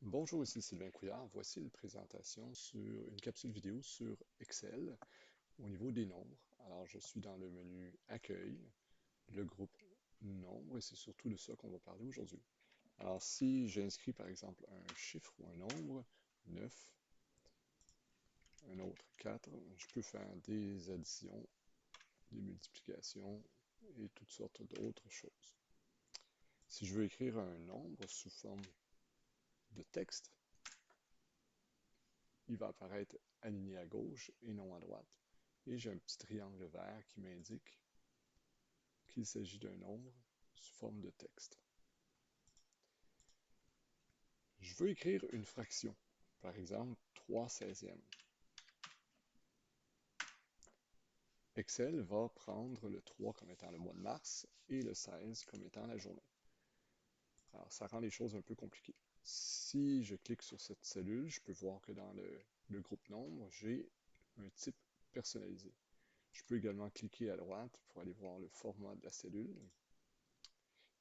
Bonjour, ici Sylvain Couillard. Voici une présentation sur une capsule vidéo sur Excel au niveau des nombres. Alors, je suis dans le menu Accueil, le groupe Nombres, et c'est surtout de ça qu'on va parler aujourd'hui. Alors, si j'inscris par exemple un chiffre ou un nombre, 9, un autre 4, je peux faire des additions, des multiplications et toutes sortes d'autres choses. Si je veux écrire un nombre sous forme de texte, il va apparaître aligné à gauche et non à droite. Et j'ai un petit triangle vert qui m'indique qu'il s'agit d'un nombre sous forme de texte. Je veux écrire une fraction, par exemple 3/16. Excel va prendre le 3 comme étant le mois de mars et le 16 comme étant la journée. Alors, ça rend les choses un peu compliquées. Si je clique sur cette cellule, je peux voir que dans le groupe nombre, j'ai un type personnalisé. Je peux également cliquer à droite pour aller voir le format de la cellule.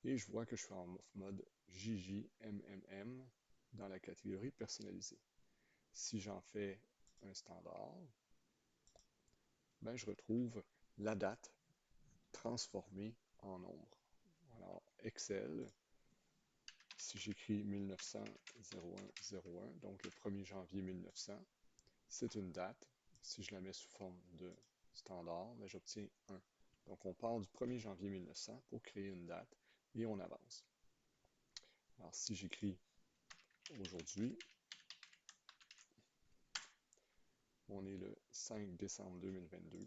Et je vois que je suis en mode JJMMM dans la catégorie personnalisée. Si j'en fais un standard, ben je retrouve la date transformée en nombre. Alors, Excel, si j'écris 1900-01-01, donc le 1er janvier 1900, c'est une date. Si je la mets sous forme de standard, ben j'obtiens 1. Donc, on part du 1er janvier 1900 pour créer une date et on avance. Alors, si j'écris aujourd'hui, on est le 5 décembre 2022.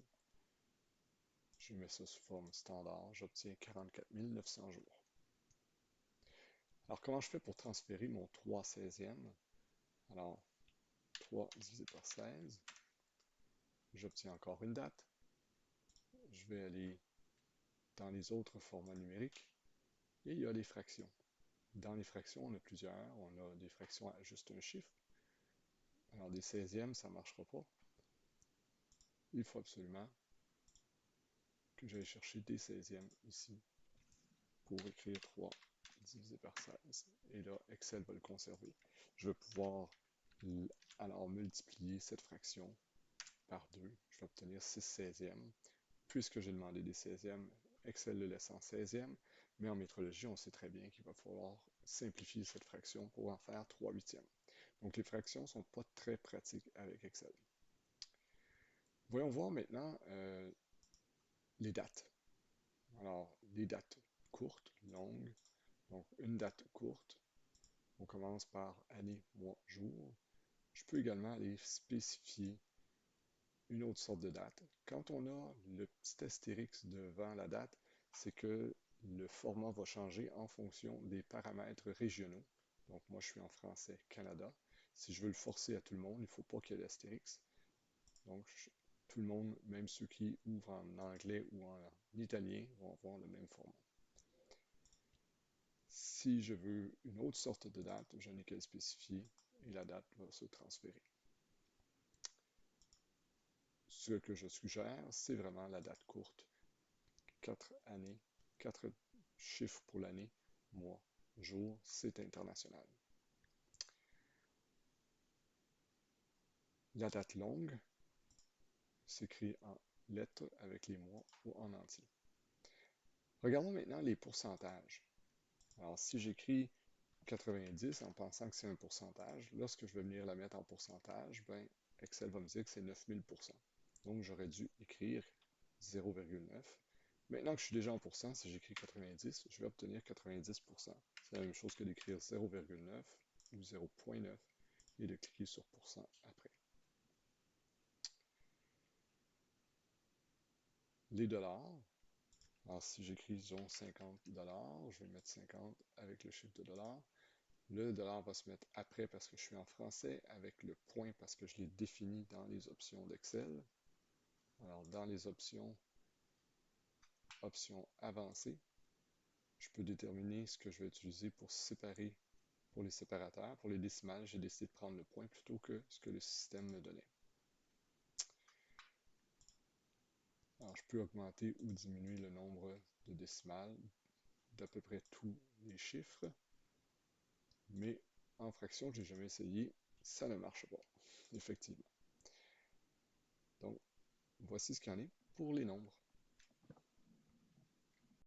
Je mets ça sous forme standard. J'obtiens 44 900 jours. Alors, comment je fais pour transférer mon 3/16? Alors, 3 divisé par 16. J'obtiens encore une date. Je vais aller dans les autres formats numériques. Et il y a les fractions. Dans les fractions, on a plusieurs. On a des fractions à juste un chiffre. Alors, des 16e, ça ne marchera pas. Il faut absolument que j'aille chercher des 16e ici pour écrire 3 divisé par 16. Et là, Excel va le conserver. Je vais pouvoir alors multiplier cette fraction par 2. Je vais obtenir 6/16. Puisque j'ai demandé des 16e, Excel le laisse en 16e, mais en métrologie, on sait très bien qu'il va falloir simplifier cette fraction pour en faire 3/8. Donc les fractions ne sont pas très pratiques avec Excel. Voyons voir maintenant les dates. Alors, les dates courtes, longues. Donc, une date courte, on commence par année, mois, jour. Je peux également aller spécifier une autre sorte de date. Quand on a le petit astérix devant la date, c'est que le format va changer en fonction des paramètres régionaux. Donc, moi, je suis en français Canada. Si je veux le forcer à tout le monde, il ne faut pas qu'il y ait l'astérix. Donc, tout le monde, même ceux qui ouvrent en anglais ou en italien, vont avoir le même format. Si je veux une autre sorte de date, je n'ai qu'à le spécifier et la date va se transférer. Ce que je suggère, c'est vraiment la date courte. 4 années, 4 chiffres pour l'année, mois, jour, c'est international. La date longue s'écrit en lettres avec les mois ou en entier. Regardons maintenant les pourcentages. Alors, si j'écris 90 en pensant que c'est un pourcentage, lorsque je vais venir la mettre en pourcentage, ben, Excel va me dire que c'est 9000%. Donc, j'aurais dû écrire 0,9. Maintenant que je suis déjà en pourcent, si j'écris 90, je vais obtenir 90%. C'est la même chose que d'écrire 0,9 ou 0,9 et de cliquer sur pourcent après. Les dollars. Alors, si j'écris, disons, 50 dollars, je vais mettre 50 avec le chiffre de dollar. Le dollar va se mettre après parce que je suis en français, avec le point parce que je l'ai défini dans les options d'Excel. Alors, dans les options avancées, je peux déterminer ce que je vais utiliser pour séparer, pour les séparateurs. Pour les décimales, j'ai décidé de prendre le point plutôt que ce que le système me donnait. Alors, je peux augmenter ou diminuer le nombre de décimales d'à peu près tous les chiffres, mais En fraction, j'ai jamais essayé, ça ne marche pas, effectivement. Donc, voici ce qu'il y en est pour les nombres.